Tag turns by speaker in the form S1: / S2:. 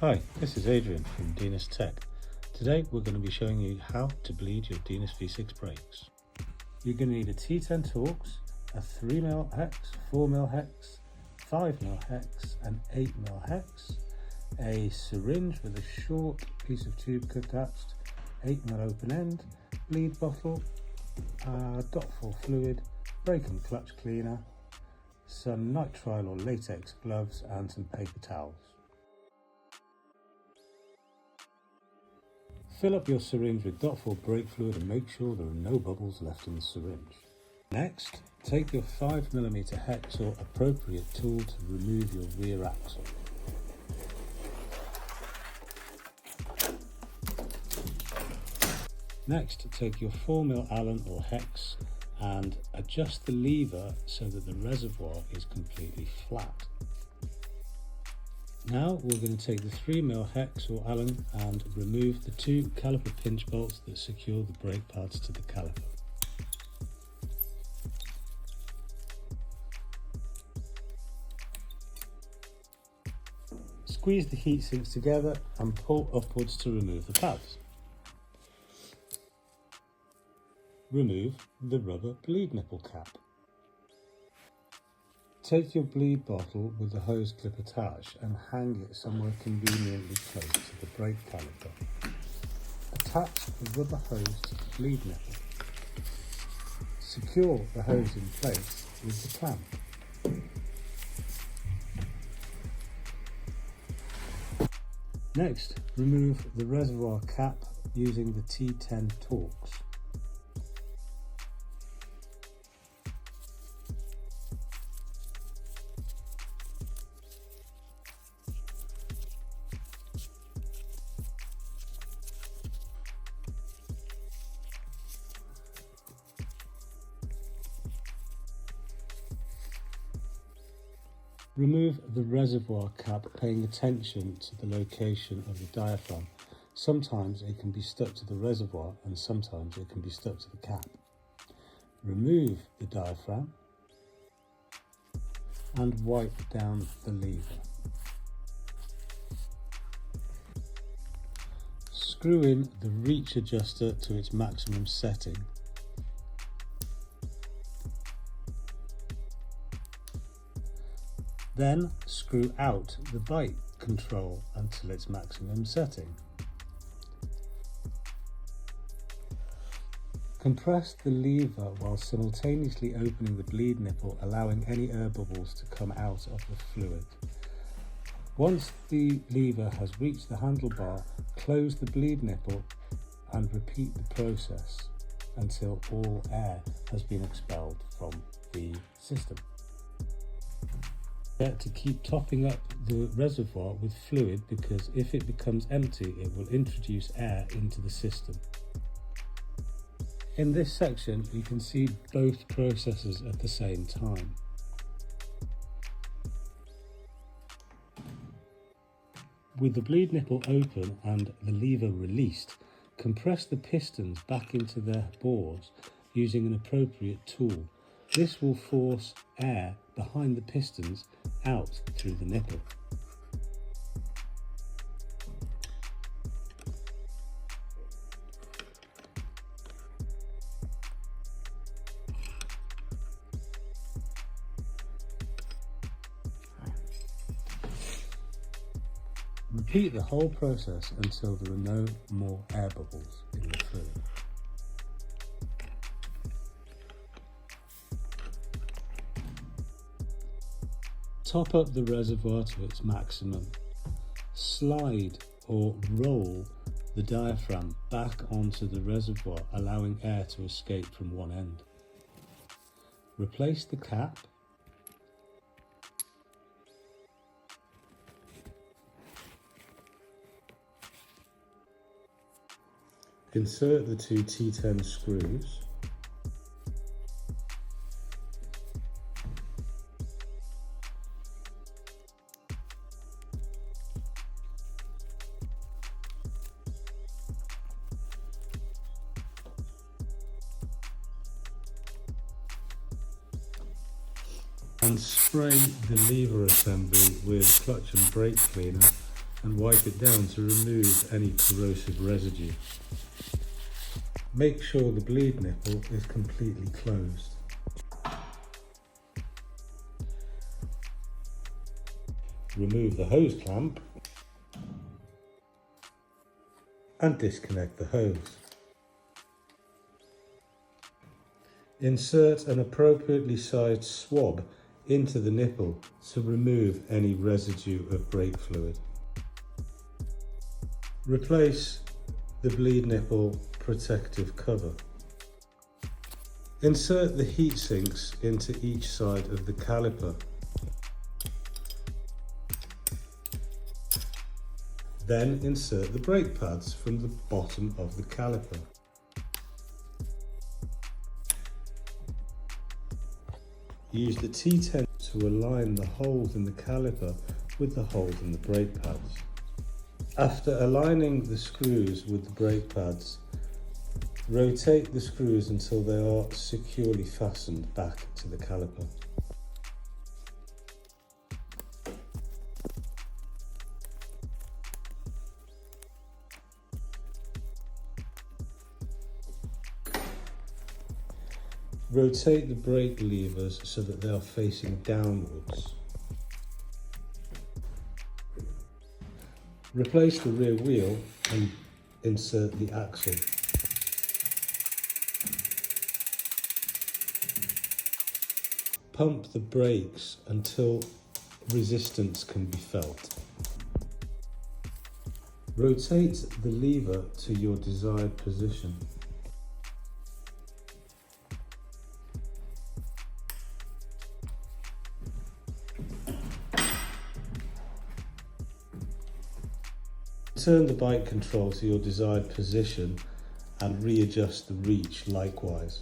S1: Hi, this is Adrian from Dnis Tech. Today we're going to be showing you how to bleed your Dnis V6 brakes. You're going to need a T10 Torx, a 3mm hex, 4mm hex, 5mm hex and 8mm hex, a syringe with a short piece of tube attached, 8mm open end, bleed bottle, .4 fluid, brake and clutch cleaner, some nitrile or latex gloves and some paper towels. Fill up your syringe with .4 brake fluid and make sure there are no bubbles left in the syringe. Next, take your 5mm hex or appropriate tool to remove your rear axle. Next, take your 4mm Allen or hex and adjust the lever so that the reservoir is completely flat. Now we're going to take the 3mm hex or Allen and remove the two caliper pinch bolts that secure the brake pads to the caliper. Squeeze the heat sinks together and pull upwards to remove the pads. Remove the rubber bleed nipple cap. Take your bleed bottle with the hose clip attached and hang it somewhere conveniently close to the brake caliper. Attach the rubber hose to the bleed nipple. Secure the hose in place with the clamp. Next, remove the reservoir cap using the T10 Torx. Remove the reservoir cap, paying attention to the location of the diaphragm. Sometimes it can be stuck to the reservoir and sometimes it can be stuck to the cap. Remove the diaphragm and wipe down the lever. Screw in the reach adjuster to its maximum setting. Then screw out the bike control until its maximum setting. Compress the lever while simultaneously opening the bleed nipple, allowing any air bubbles to come out of the fluid. Once the lever has reached the handlebar, close the bleed nipple and repeat the process until all air has been expelled from the system. To keep topping up the reservoir with fluid, because if it becomes empty it will introduce air into the system. In this section you can see both processes at the same time. With the bleed nipple open and the lever released, compress the pistons back into their bores using an appropriate tool. This will force air behind the pistons out through the nipple. Repeat the whole process until there are no more air bubbles in the fluid. Top up the reservoir to its maximum. Slide or roll the diaphragm back onto the reservoir, allowing air to escape from one end. Replace the cap. Insert the two T10 screws. And spray the lever assembly with clutch and brake cleaner and wipe it down to remove any corrosive residue. Make sure the bleed nipple is completely closed. Remove the hose clamp and disconnect the hose. Insert an appropriately sized swab into the nipple to remove any residue of brake fluid. Replace the bleed nipple protective cover. Insert the heat sinks into each side of the caliper. Then insert the brake pads from the bottom of the caliper. Use the T10 to align the holes in the caliper with the holes in the brake pads. After aligning the screws with the brake pads, rotate the screws until they are securely fastened back to the caliper. Rotate the brake levers so that they are facing downwards. Replace the rear wheel and insert the axle. Pump the brakes until resistance can be felt. Rotate the lever to your desired position. Turn the bike control to your desired position and readjust the reach likewise.